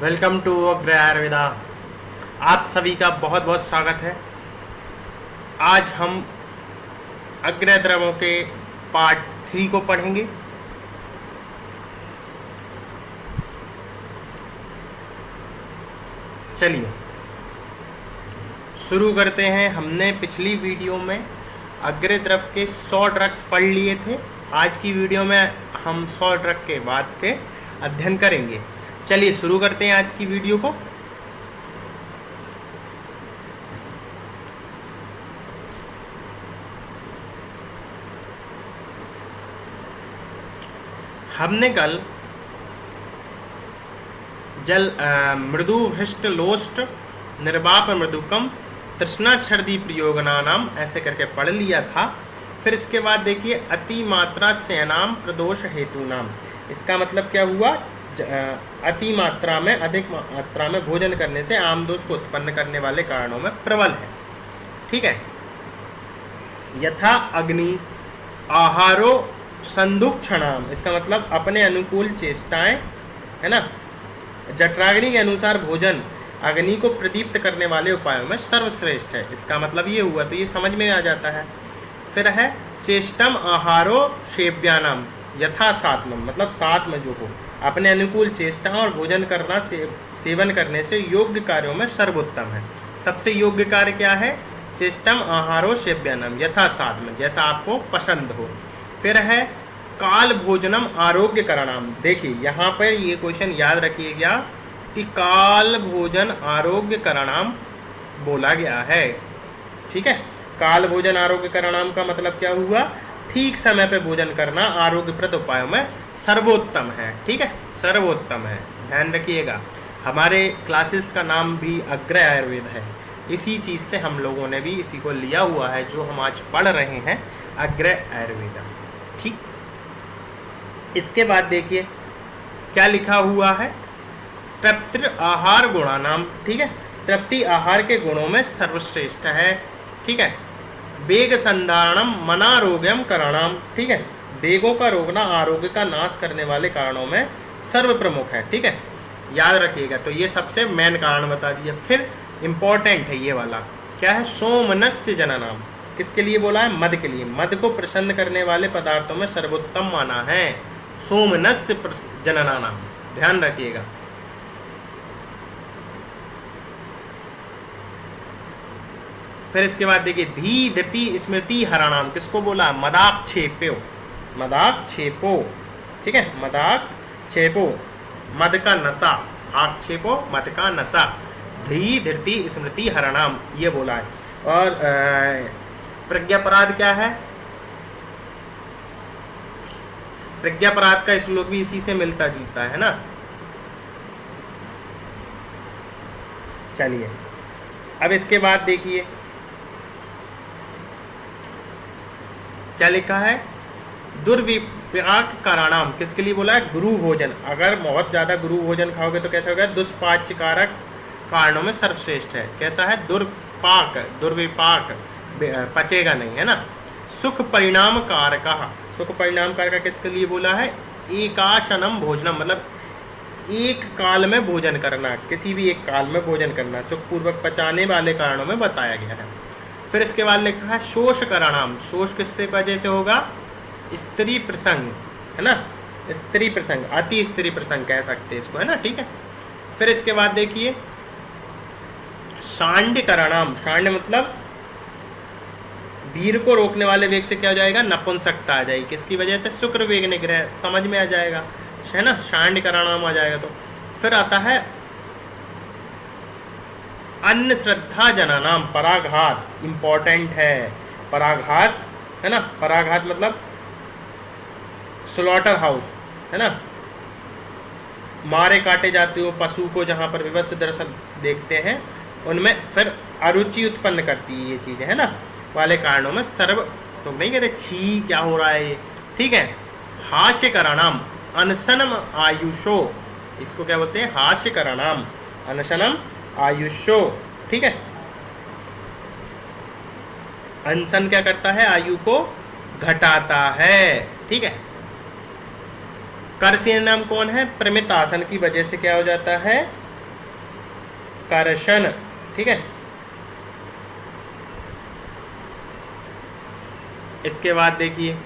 Welcome to अग्र आयुर्वेदा। आप सभी का बहुत बहुत स्वागत है। आज हम अग्र द्रवों के पार्ट 3 को पढ़ेंगे। चलिए शुरू करते हैं। हमने पिछली वीडियो में अग्र द्रव के 100 ड्रग्स पढ़ लिए थे। आज की वीडियो में हम 100 ड्रग के बाद के अध्ययन करेंगे। चलिए शुरू करते हैं आज की वीडियो को। हमने कल मृदु हृष्ट लोष्ट निर्वाप मृदुकम तृष्णा छर्दी प्रयोगना नाम ऐसे करके पढ़ लिया था। फिर इसके बाद देखिए अति मात्रा सेनाम प्रदोष हेतु नाम। इसका मतलब क्या हुआ? अति मात्रा में, अधिक मात्रा में भोजन करने से आम दोष को उत्पन्न करने वाले कारणों में प्रबल है। ठीक है। यथा अग्नि आहारो संदुक्षणाम, इसका मतलब अपने अनुकूल चेष्टाएं, है ना। जठराग्नि के अनुसार भोजन अग्नि को प्रदीप्त करने वाले उपायों में सर्वश्रेष्ठ है। इसका मतलब ये हुआ, तो ये समझ में आ जाता है। फिर है चेष्टम आहारो सेव्यानाम यथा सात्मम, मतलब सात्म जो हो, अपने अनुकूल चेष्टाओं और भोजन करना सेवन करने से योग्य कार्यों में सर्वोत्तम है। सबसे योग्य कार्य क्या है? चेष्टम आहारो सेव्यानम यथा सात्म, जैसा आपको पसंद हो। फिर है काल भोजनम आरोग्य करणाम। देखिए यहाँ पर ये क्वेश्चन याद रखिएगा कि काल भोजन आरोग्य करणाम बोला गया है। ठीक है। काल भोजन आरोग्य करणाम का मतलब क्या हुआ? ठीक समय पे भोजन करना आरोग्यप्रद उपायों में सर्वोत्तम है। ठीक है, सर्वोत्तम है, ध्यान रखिएगा। हमारे क्लासेस का नाम भी अग्र आयुर्वेद है। इसी चीज़ से हम लोगों ने भी इसी को लिया हुआ है जो हम आज पढ़ रहे हैं, अग्र आयुर्वेदा। ठीक। इसके बाद देखिए क्या लिखा हुआ है, तृप्ति आहार गुणानाम। ठीक है, तृप्ति आहार के गुणों में सर्वश्रेष्ठ है। ठीक है। वेग संधारणम मनारोग्यम करणाम। ठीक है, वेगों का रोकना आरोग्य का नाश करने वाले कारणों में सर्व प्रमुख है। ठीक है, याद रखिएगा। तो ये सबसे मेन कारण बता दिया। फिर इंपॉर्टेंट है ये वाला, क्या है? सोमनस्य जननाम। किसके लिए बोला है? मद के लिए। मद को प्रसन्न करने वाले पदार्थों में सर्वोत्तम माना है सोमनस्य जननाम, ध्यान रखिएगा। फिर इसके बाद देखिए धी धृति स्मृति हराणाम। किसको बोला? मदाक्षेपो, मदाक्षेपो। ठीक है, मदाक्षेपो, मद का नशा, आक्षेपो मद का नशा, धी धृति स्मृति हराणाम ये बोला है। और प्रज्ञापराध क्या है? प्रज्ञापराध का श्लोक भी इसी से मिलता जुलता है ना। चलिए अब इसके बाद देखिए क्या लिखा है, दुर्विपाक कारणाम। किसके लिए बोला है? गुरु भोजन। अगर बहुत ज्यादा गुरु भोजन खाओगे तो कैसा होगा? दुष्पाच्य कारक कारणों में सर्वश्रेष्ठ है। कैसा है? दुर्पाक, दुर्विपाक, पचेगा नहीं, है ना। सुख परिणाम कारक, सुख परिणाम कारक किसके लिए बोला है? एकाशनम भोजनम, मतलब एक काल में भोजन करना, किसी भी एक काल में भोजन करना सुखपूर्वक पचाने वाले कारणों में बताया गया है। फिर इसके बाद लिखा है शोष करणाम। शोष किससे वजह से होगा? स्त्री प्रसंग, है ना। स्त्री प्रसंग, अति स्त्री प्रसंग कह सकते हैं इसको, है ना। ठीक है। फिर इसके बाद देखिए शांड करणाम। शांड मतलब भीड़ को रोकने वाले वेग से क्या हो जाएगा? नपुंसकता आ जाएगी। किसकी वजह से? शुक्र वेग निग्रह, समझ में आ जाएगा, है ना। शांड करणाम आ जाएगा। तो फिर आता है अन्न श्रद्धा जनानाम, पराघात। इंपॉर्टेंट है पराघात, है ना। पराघात मतलब स्लॉटर हाउस, है ना। मारे काटे जाते हो पशु को जहाँ पर विवश दर्शन देखते हैं, उनमें फिर अरुचि उत्पन्न करती है ये चीज़ें, है ना, वाले कारणों में सर्व। तो नहीं कहते छी क्या हो रहा है ये। ठीक है। हास्य करणाम अनशनम आयुषो, इसको क्या बोलते हैं? हास्य करणाम अनशनम आयुषो। ठीक है। अनशन क्या करता है? आयु को घटाता है। ठीक है। कर्षण नाम कौन है? प्रमित आसन की वजह से क्या हो जाता है? कर्षण, ठीक है। इसके बाद देखिए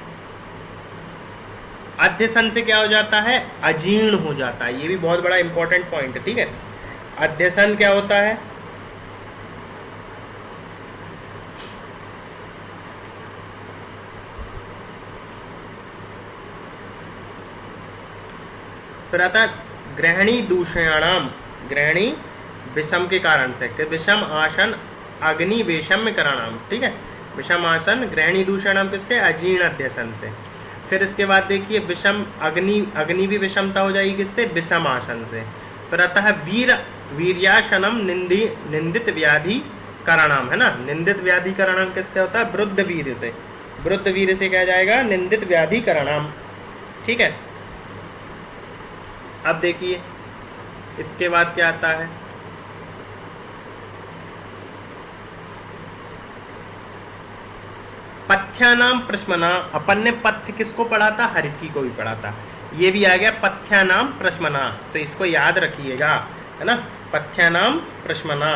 अध्यसन से क्या हो जाता है, अजीर्ण हो जाता है। ये भी बहुत बड़ा इंपॉर्टेंट पॉइंट है, ठीक है। अध्यसन क्या होता है, फिर आता है ग्रहणी दूषणाणाम, ग्रहणी विषम के कारण से, विषम आसन अग्नि वैषम्य करणाम, ठीक है। विषम आसन ग्रहणी दूषणाम किससे, अजीर्ण अध्यसन से। फिर इसके बाद देखिए विषम अग्नि, अग्नि भी विषमता हो जाएगी किससे, विषम आसन से। फिर आता है वीर्यासनम निंदित व्याधि करणाम, है ना। निंदित व्याधि करणाम किससे होता है, वृद्ध वीर से। वृद्ध वीर से क्या जाएगा, निंदित व्याधि करणाम, ठीक है। अब देखिए इसके बाद क्या आता है, पथ्यानाम प्रश्मना। अपन ने पथ्य किसको पढ़ा था, हरितकी को भी पढ़ा था। ये भी आ गया पथ्यानाम प्रश्मना, तो इसको याद रखिएगा, है ना। पथ्यानाम प्रश्मना,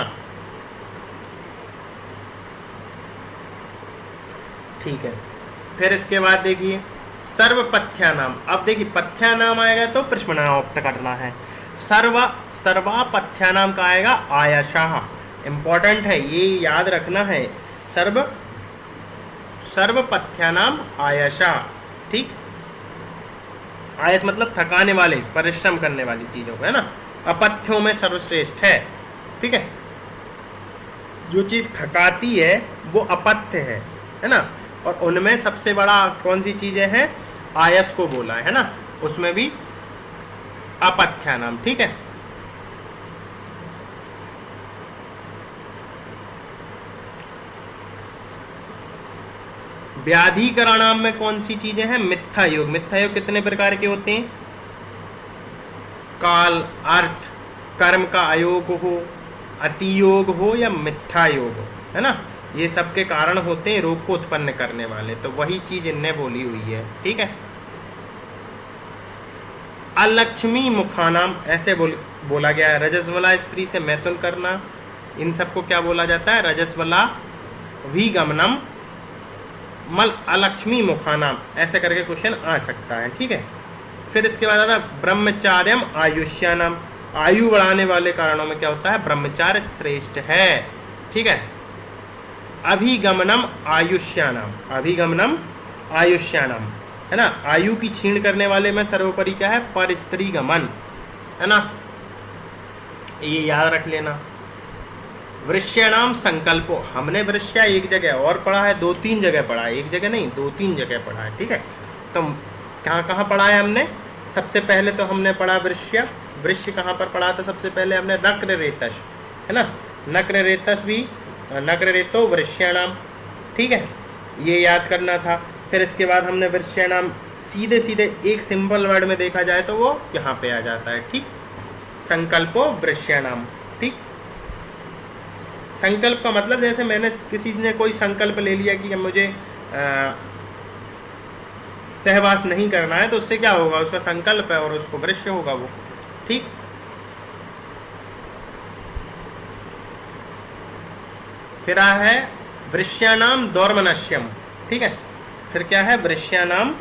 ठीक है। फिर इसके बाद देखिए सर्वपथ्यानाम। अब देखिए पथ्यानाम आएगा तो प्रश्मनाओक्त करना है। सर्वापथ्यानाम का आएगा आयशः, इंपॉर्टेंट है, ये याद रखना है। सर्वपथ्यानाम आयशः, ठीक। आयस मतलब थकाने वाले, परिश्रम करने वाली चीजों को, है ना। अपथ्यों में सर्वश्रेष्ठ है, ठीक है। जो चीज थकाती है वो अपथ्य है ना। और उनमें सबसे बड़ा कौन सी चीजें हैं, आयस को बोला है ना, उसमें भी अपथ्यानाम, ठीक है। व्याधिकरणाम में कौन सी चीजें हैं, मिथ्या योग। मिथ्या योग कितने प्रकार के होते हैं, काल, अर्थ, कर्म का अयोग हो, अतियोग हो या मिथ्या योग हो, है ना। ये सब के कारण होते हैं रोग को उत्पन्न करने वाले, तो वही चीज इनने बोली हुई है, ठीक है। अलक्ष्मी मुखानाम ऐसे बोला गया है, रजस्वला स्त्री से मैथुन करना, इन सबको क्या बोला जाता है, रजस्वला विगमनम मल अलक्ष्मी मुखानाम, ऐसे करके क्वेश्चन आ सकता है, ठीक है। फिर इसके बाद आता है ब्रह्मचार्यम आयुष्यानाम। आयु बढ़ाने वाले कारणों में क्या होता है, ब्रह्मचार्य श्रेष्ठ है, ठीक है। अभिगमनम आयुष्यानाम, अभिगमनम आयुष्यानाम, है ना। आयु की छीण करने वाले में सर्वोपरि क्या है, पर स्त्री गमन, है ना, ये याद रख लेना। वृष्याणाम संकल्पो, हमने वृष्या एक जगह और पढ़ा है, 2-3 जगह पढ़ा है, एक जगह नहीं 2-3 जगह पढ़ा है, ठीक है। तो कहाँ कहाँ पढ़ा है हमने, सबसे पहले तो हमने पढ़ा वृष्या। वृक्ष कहाँ पर पढ़ा था, सबसे पहले हमने नक्र रेतस, है ना। नक्र रेतस भी, नक्र रेतो वृष्याणाम, ठीक है, ये याद करना था। फिर इसके बाद हमने वृष्याणाम सीधे सीधे एक सिंपल वर्ड में देखा जाए तो वो यहाँ पे आ जाता है, ठीक। संकल्पो वृष्याणाम, ठीक। संकल्प का मतलब जैसे मैंने किसी ने कोई संकल्प ले लिया कि मुझे सहवास नहीं करना है, तो उससे क्या होगा, उसका संकल्प है और उसको वृक्ष होगा वो, ठीक। फिर है वृष्यानाम दौर्मनस्यम, ठीक है। फिर क्या है, वृष्यानाम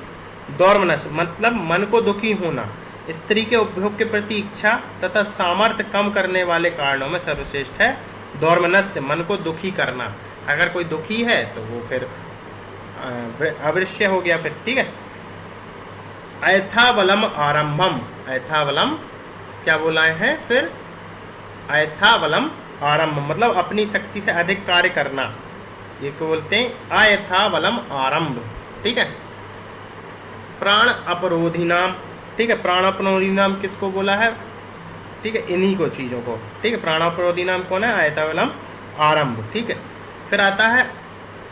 दौर्मनस्य मतलब मन को दुखी होना, स्त्री के उपभोग के प्रति इच्छा तथा सामर्थ्य कम करने वाले कारणों में सर्वश्रेष्ठ है दौर्मनस्य, मन को दुखी करना। अगर कोई दुखी है तो वो फिर अवृश्य हो गया फिर, ठीक है। ऐथावलम आरंभम, ऐथावलम क्या बोला है, फिर ऐथावलम आरंभ मतलब अपनी शक्ति से अधिक कार्य करना, ये को बोलते हैं अयथावलम आरंभ, ठीक है। प्राण अपरोधी नाम, ठीक है। प्राण अपरोधी नाम किसको बोला है, ठीक है, इन्हीं को चीज़ों को, ठीक है। प्राण अपरोधी नाम कौन है, अयथावलम आरंभ, ठीक है। फिर आता है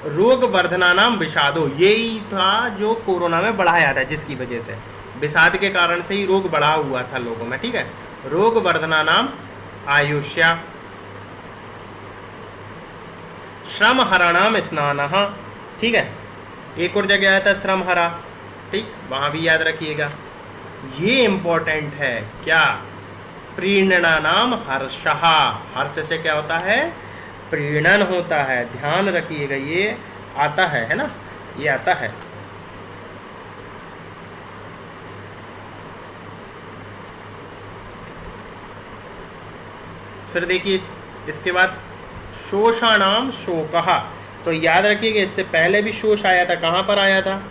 रोग वर्धना नाम विषादो, यही था जो कोरोना में बढ़ाया था, जिसकी वजह से विषाद के कारण से ही रोग बढ़ा हुआ था लोगों में, ठीक है। रोग वर्धना नाम आयुष्या। श्रम हराणाम स्नान, ठीक है। एक और जगह आया था श्रम हरा, ठीक, वहाँ भी याद रखिएगा। ये इम्पोर्टेंट है क्या, प्रीणनानाम हर्षः, हर्ष से क्या होता है, प्रीणन होता है, ध्यान रखिएगा, ये आता है ना, ये आता है। फिर देखिए इसके बाद शोषाणाम शोकः, तो याद रखिएगा इससे पहले भी शोष आया था, कहाँ पर आया था,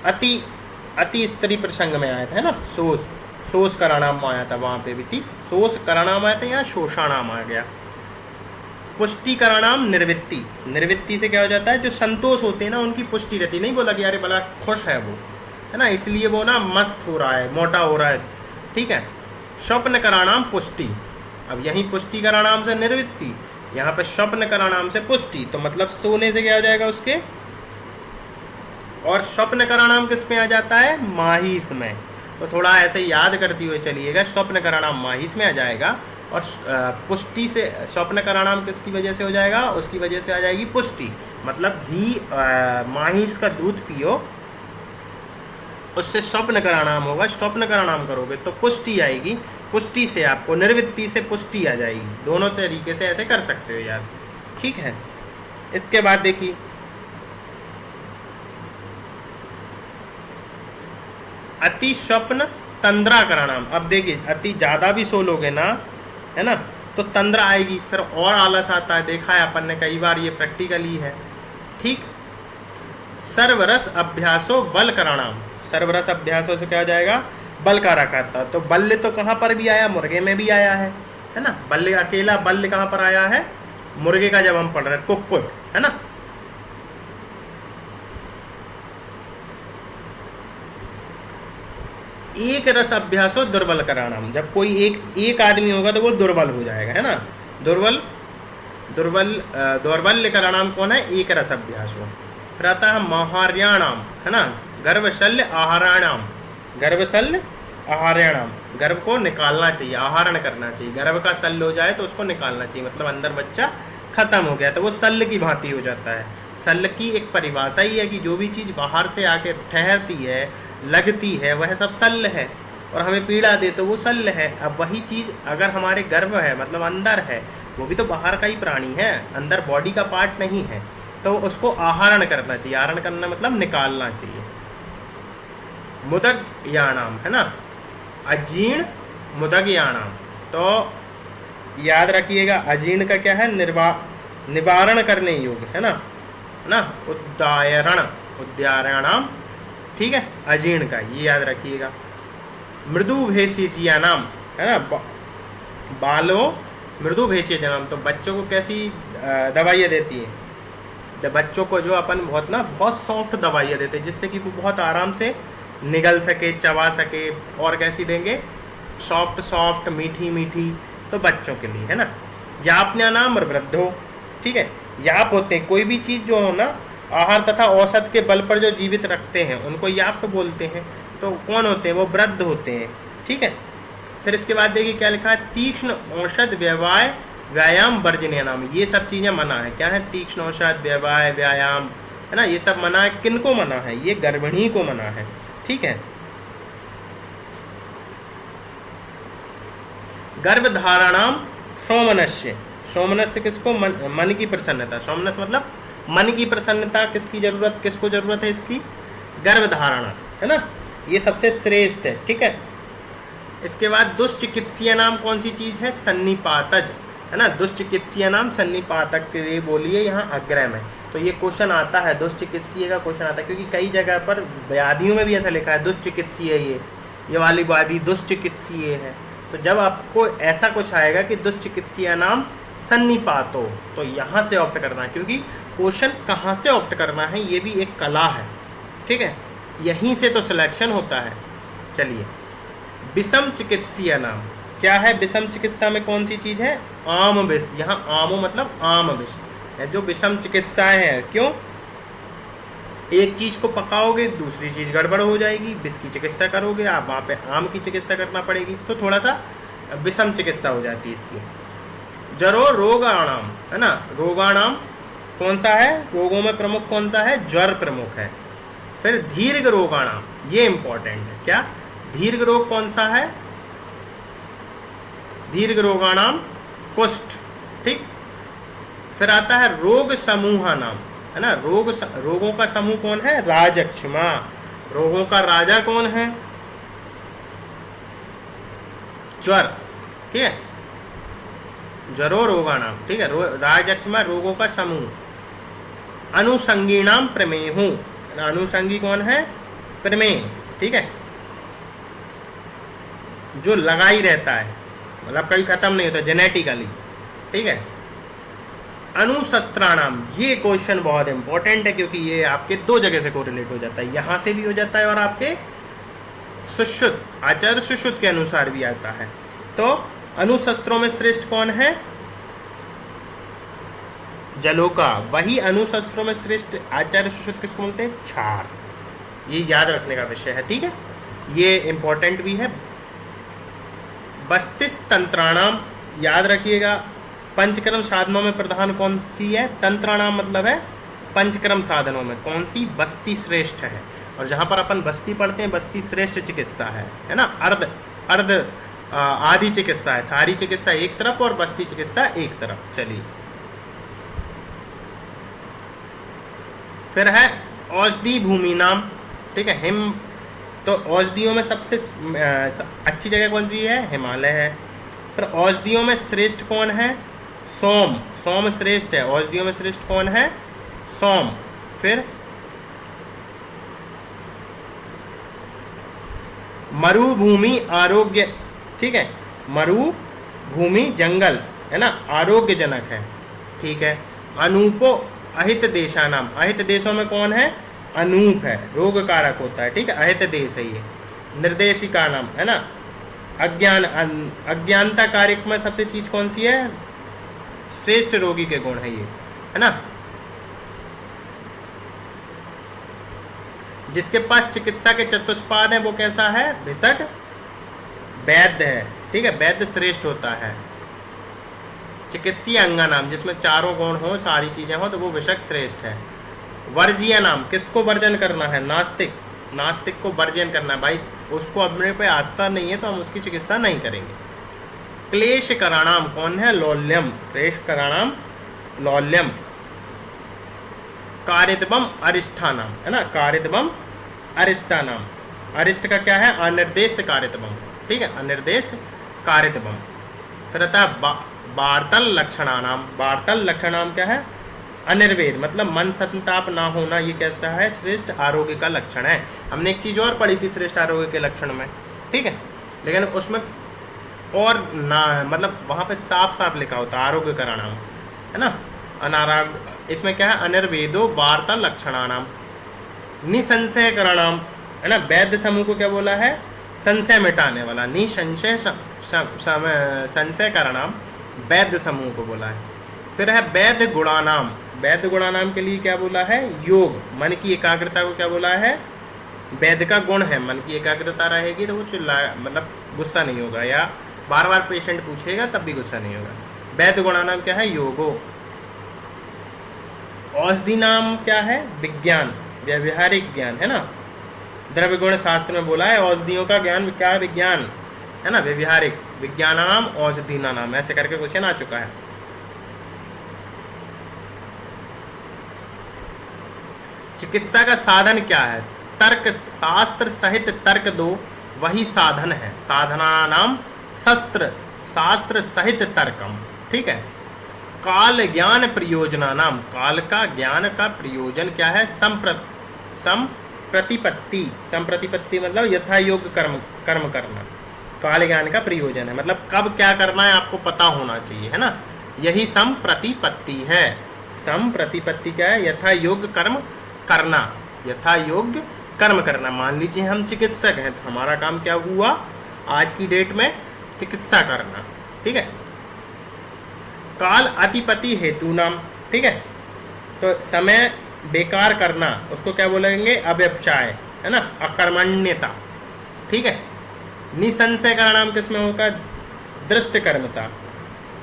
अति अति स्त्री प्रसंग में आया था, है ना, शोष, शोष कराणाम आया था वहां पे भी, ठीक, शोष कराणाम आया था, यहाँ शोषाणाम आ गया। पुष्टि कराणाम निर्वृत्ति, निर्वृत्ति से क्या हो जाता है, जो संतोष होते हैं ना उनकी पुष्टि रहती, नहीं बोला कि यार बड़ा खुश है वो, है ना, इसलिए वो ना मस्त हो रहा है, मोटा हो रहा है, ठीक है। स्वप्न कराणाम पुष्टि, अब यहीं पुष्टि कराणाम से निर्वृत्ति, यहाँ पे स्वप्न कराणाम से पुष्टि, तो मतलब सोने से क्या हो जाएगा उसके, और स्वप्न कराणाम किस में आ जाता है, माहिस में, तो थोड़ा ऐसे याद करते हुए चलिएगा, स्वप्न कराणाम माहिस में आ जाएगा, और पुष्टि से स्वप्न कराणाम किसकी वजह से हो जाएगा, उसकी वजह से आ जाएगी पुष्टि, मतलब घी माहिस का दूध पियो, उससे स्वप्न कराणाम होगा, स्वप्न कराणाम करोगे तो पुष्टि आएगी, पुष्टि से आपको निर्वृत्ति से पुष्टि आ जाएगी, दोनों तरीके से ऐसे कर सकते हो यार, ठीक है। इसके बाद देखिए अति स्वप्न तंद्रा कराणाम, अब देखिए अति ज्यादा भी सो लोगे ना, है ना, तो तंद्रा आएगी, फिर और आलस आता है, देखा है अपन ने कई बार, ये प्रैक्टिकली है, ठीक। सर्वरस अभ्यासो बल कराणाम, सर्वरस अभ्यासों से क्या हो जाएगा, बल का रखा था, तो बल्ले तो कहाँ पर भी आया, मुर्गे में भी आया है ना, बल्ले अकेला बल्ले कहाँ पर आया है, मुर्गे का जब हम पढ़ रहे हैं कुक्कुट, है ना। एक रस अभ्यासो दुर्बल कराणाम, जब कोई एक आदमी होगा तो वो दुर्बल हो जाएगा, है ना, दौर्बल्य कराणाम कौन है, एक रस अभ्यास हो। फिर आता है महार्याणाम, है ना, गर्भशल्य आहाराणाम, गर्भशल्य आहार्याणाम, गर्भ को निकालना चाहिए, आहरण करना चाहिए, गर्भ का शल्य हो जाए तो उसको निकालना चाहिए, मतलब अंदर बच्चा खत्म हो गया तो वो शल्य की भांति हो जाता है। शल्य की एक परिभाषा ही है कि जो भी चीज़ बाहर से आके ठहरती है, लगती है, वह सब शल्य है, और हमें पीड़ा दे तो वो शल्य है। अब वही चीज़ अगर हमारे गर्भ है, मतलब अंदर है, वो भी तो बाहर का ही प्राणी है, अंदर बॉडी का पार्ट नहीं है, तो उसको आहरण करना चाहिए, आहरण करना मतलब निकालना चाहिए। मुदग याणाम, है ना, अजीर्ण मुदग याणाम, तो याद रखिएगा अजीर्ण का क्या है, निवारण करने योग्य, है ना, उद्यारणाम, ठीक है, अजीर्ण का, ये याद रखिएगा। मृदु भेषियानाम, है ना, बालो मृदु भेषियानाम, तो बच्चों को कैसी दवाइयाँ देती है, जब बच्चों को जो अपन बहुत सॉफ्ट दवाइयाँ देते हैं जिससे कि वो बहुत आराम से निगल सके, चबा सके, और कैसी देंगे, सॉफ्ट मीठी मीठी, तो बच्चों के लिए, है ना। यापन्यानाम और वृद्धो, ठीक है, याप होते हैं कोई भी चीज़ जो हो ना, आहार तथा औषध के बल पर जो जीवित रखते हैं उनको याप बोलते हैं, तो कौन होते हैं, वो वृद्ध होते हैं, ठीक है। फिर इसके बाद देखिए क्या लिखा है, तीक्ष्ण औषध व्यवहार व्यायाम वर्जनीय नाम, ये सब चीज़ें मना है, क्या है, तीक्ष्ण औषध व्यवहार व्यायाम, है ना, ये सब मना है, किनको मना है, ये गर्भिणी को मना है, ठीक है। गर्भधारणाम सोमनस्य, सोमनस्य किसको, मन की प्रसन्नता, सोमनस्य मतलब मन की प्रसन्नता, किसकी जरूरत, किसको जरूरत है इसकी, गर्भधारणा, है ना, ये सबसे श्रेष्ठ है, ठीक है। इसके बाद दुष्चिकित्सीय नाम कौन सी चीज है, सन्निपातज, है ना, दुष्चिकित्सीय नाम सन्निपातक के लिए बोलिए यहाँ अग्रह में, तो ये क्वेश्चन आता है, दुष्चिकित्सीय का क्वेश्चन आता है, क्योंकि कई जगह पर व्याधियों में भी ऐसा लिखा है दुष्चिकित्सीय, ये वाली व्याधि दुष्चिकित्सीय है, तो जब आपको ऐसा कुछ आएगा कि दुष्चिकित्सीय नाम सन्निपात हो, तो यहाँ से ऑप्ट करना है, क्योंकि क्वेश्चन कहाँ से ऑप्ट करना है ये भी एक कला है, ठीक है, यहीं से तो सिलेक्शन होता है। चलिए, विषम चिकित्सीय नाम क्या है, विषम चिकित्सा में कौन सी चीज़ है, आम विष, यहाँ आमो मतलब आम विष है, जो विषम चिकित्साएं हैं, क्यों, एक चीज़ को पकाओगे दूसरी चीज़ गड़बड़ हो जाएगी, विष की चिकित्सा करोगे आप, वहाँ पे आम की चिकित्सा करना पड़ेगी, तो थोड़ा सा विषम चिकित्सा हो जाती है इसकी। जरो रोगाणाम, है ना, रोगाणाम कौन सा है, रोगों में प्रमुख कौन सा है, ज्वर प्रमुख है। फिर दीर्घ रोगाणाम, ये इंपॉर्टेंट है, क्या, दीर्घ रोग कौन सा है, दीर्घ रोगाणाम कुष्ठ, ठीक। फिर आता है रोग समूह नाम, है ना। रोगों का समूह कौन है? राजक्षमा। रोगों का राजा कौन है? ज्वर, ठीक है, ज्वरो रोगाणाम, ठीक है। राजक्षमा रोगों का समूह। अनुसंगीणाम प्रमेहु, अनुसंगी कौन है? प्रमेह, ठीक है, जो लगा ही रहता है, मतलब कभी खत्म नहीं होता, जेनेटिकली, ठीक है। अनुशस्त्राणाम, ये क्वेश्चन बहुत इंपॉर्टेंट है क्योंकि ये आपके दो जगह से कोरिलेट हो जाता है, यहां से भी हो जाता है और आपके सुश्रुत, आचार्य सुश्रुत के अनुसार भी आता है। तो अनुशस्त्रों में श्रेष्ठ कौन है? जलोका। वही अनुशस्त्रों में श्रेष्ठ आचार्य सुश्रुत किसको बोलते हैं? क्षार। ये याद रखने का विषय है, ठीक है, ये इंपॉर्टेंट भी है। बस्तिस तंत्राणाम, याद रखिएगा, पंचक्रम साधनों में प्रधान कौन सी है? तंत्राणाम मतलब है पंचक्रम साधनों में कौन सी? बस्ती श्रेष्ठ है। और जहां पर अपन बस्ती पढ़ते हैं, बस्ती श्रेष्ठ चिकित्सा है ना। अर्ध आदि चिकित्सा है, सारी चिकित्सा एक तरफ और बस्ती चिकित्सा एक तरफ। चलिए, फिर है औषधि भूमि नाम, ठीक है। हिम, तो औषधियों में सबसे अच्छी जगह कौन सी है? हिमालय है। फिर औषधियों में श्रेष्ठ कौन है? सोम। सोम श्रेष्ठ है। औषधियों में श्रेष्ठ कौन है? सोम। फिर मरुभूमि आरोग्य, ठीक है, मरुभूमि जंगल है ना, आरोग्यजनक है, ठीक है। अनूपो अहित देशानाम, अहित देशों में कौन है? अनूप है, रोग कारक होता है, ठीक है, अहित देश है ये। निर्देशिका नाम, है ना, अज्ञानता कारक में सबसे चीज कौन सी है? श्रेष्ठ रोगी के गुण है ये, है ना। जिसके पास चिकित्सा के चतुष्पाद है वो कैसा है? भिषक वैद्य है, ठीक है, वैद्य श्रेष्ठ होता है। चिकित्सीय अंगा नाम, जिसमें चारों गुण हो, सारी चीजें हो, तो वो भिषक श्रेष्ठ है। वर्जीय नाम, किसको वर्जन करना है? नास्तिक। नास्तिक को वर्जन करना है, भाई उसको अपने पे आस्था नहीं है तो हम उसकी चिकित्सा नहीं करेंगे। क्लेश कराणाम कौन है? लौल्यम। क्लेश कराणाम लौल्यम। कारितबम अरिष्ठानाम, है ना, कारितबम अरिष्ठानाम। अरिष्ट का क्या है? अनिर्देश कारितबम, ठीक है, अनिर्देश कारितबम। फिर आता है वार्तल लक्षणानाम। वार्तल लक्षणाम क्या है? अनिर्वेद, मतलब मन संताप ना होना, ये कहता है श्रेष्ठ आरोग्य का लक्षण है। हमने एक चीज और पढ़ी थी श्रेष्ठ आरोग्य के लक्षण में, ठीक है, लेकिन उसमें और ना, मतलब वहां पे साफ साफ लिखा होता आरोग्य कराणाम, है ना। अनाराग, इसमें क्या है? अनिर्वेदो वार्ता लक्षणानाम। निसंशय कराणाम, है ना, वैद्य समूह को क्या बोला है? संशय मिटाने वाला। निसंशय संशय कराणाम, वैद्य समूह को बोला है। फिर है वैद्य गुणानाम। वैद्य गुणानाम के लिए क्या बोला है? योग। मन की एकाग्रता को क्या बोला है? वैद्य का गुण है, मन की एकाग्रता रहेगी तो वो मतलब गुस्सा नहीं होगा, या बार बार पेशेंट पूछेगा तब भी गुस्सा नहीं होगा। वैद्य गुणानाम क्या है? योगो। औषधि नाम क्या है? विज्ञान, व्यवहारिक ज्ञान, है ना। द्रव्य गुण शास्त्र में बोला है औषधियों का ज्ञान क्या है? विज्ञान, है ना, व्यवहारिक। विज्ञानानाम औषधि नाम, ऐसे करके क्वेश्चन आ चुका है। चिकित्सा का साधन क्या है? तर्क, शास्त्र सहित तर्क दो, वही साधन है। साधना नाम शस्त्र, शास्त्र सहित तर्कम, ठीक है। काल ज्ञान प्रयोजना नाम, काल का ज्ञान का प्रयोजन क्या है? संप्रतिपत्ति। संप्रतिपत्ति मतलब यथा योग्य कर्म करना, काल ज्ञान का प्रयोजन है, मतलब कब क्या करना है आपको पता होना चाहिए, है ना, यही संप्रतिपत्ति है। संप्रतिपत्ति क्या है? यथा योग्य कर्म करना, यथा योग्य कर्म करना। मान लीजिए हम चिकित्सक हैं तो हमारा काम क्या हुआ आज की डेट में? चिकित्सा करना, ठीक है। काल अतिपति हेतु नाम, ठीक है, तो समय बेकार करना उसको क्या बोलेंगे? अव्यवसाय, है ना, अकर्मण्यता, ठीक है। निसंशय का नाम किसमें होगा? दृष्ट कर्मता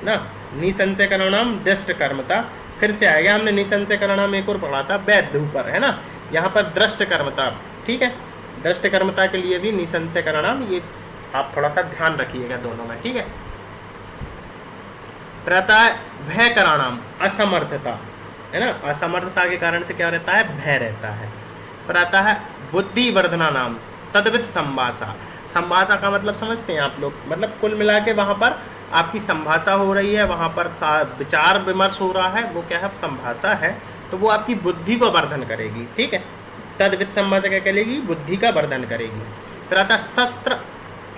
ना, निसंशय का नाम दृष्ट कर्मता। फिर से आएगा, हमने निसंशय का नाम एक और पढ़ा था वैद्य ऊपर, है ना, यहाँ पर दृष्ट कर्मता, ठीक है। दृष्ट कर्मता के लिए भी निसंशय का नाम, ये आप थोड़ा सा ध्यान रखिएगा दोनों में, ठीक है। प्रातः भय कराणाम, असमर्थता है ना, असमर्थता के कारण से क्या रहता है, भय रहता है। प्रातः बुद्धि वर्धना नाम तद्वित संभाषा, संभाषा का मतलब समझते हैं आप लोग, मतलब कुल मिला के वहाँ पर आपकी संभाषा हो रही है, वहाँ पर विचार विमर्श हो रहा है, वो क्या है, संभाषा है, तो वो आपकी बुद्धि को वर्धन करेगी, ठीक है। तद्वित संभाषा क्या करेगी, बुद्धि का वर्धन करेगी। फिर आता शस्त्र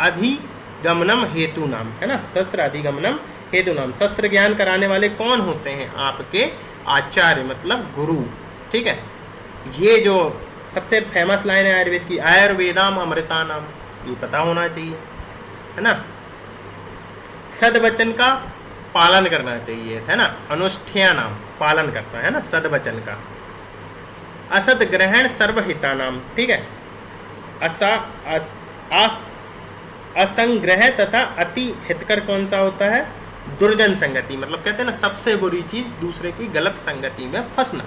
अधिगमनम हेतु नाम, है ना, शस्त्र अधिगमनम हेतु नाम, शस्त्र ज्ञान कराने वाले कौन होते हैं, आपके आचार्य मतलब गुरु, ठीक है। ये जो सबसे फेमस लाइन है आयुर्वेद की, आयुर्वेदाम अमृतानाम, ये पता होना चाहिए, है ना। सदवचन का पालन करना चाहिए, है ना, अनुष्ठ्यानाम, पालन करता है ना सदवचन का। असद ग्रहण सर्वहिता नाम, ठीक है। असंग्रह तथा अति हितकर कौन सा होता है, दुर्जन संगति, मतलब कहते हैं ना सबसे बुरी चीज दूसरे की गलत संगति में फंसना।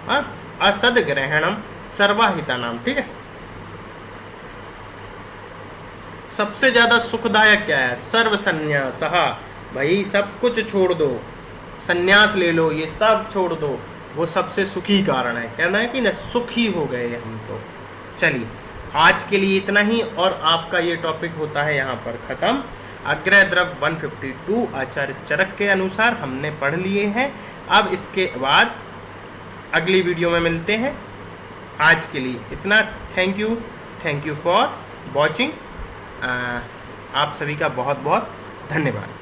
हाँ, असद ग्रहणम सर्वहिता नाम, ठीक है। सबसे ज्यादा सुखदायक क्या है, सर्व संन्यास, भाई सब कुछ छोड़ दो, संन्यास ले लो, ये सब छोड़ दो, वो सबसे सुखी कारण है, कहना है कि ना सुखी हो गए हम तो। चलिए आज के लिए इतना ही, और आपका ये टॉपिक होता है यहाँ पर खत्म। अग्रह द्रव 152 आचार्य चरक के अनुसार हमने पढ़ लिए हैं। अब इसके बाद अगली वीडियो में मिलते हैं। आज के लिए इतना, थैंक यू फॉर वॉचिंग। आप सभी का बहुत बहुत धन्यवाद।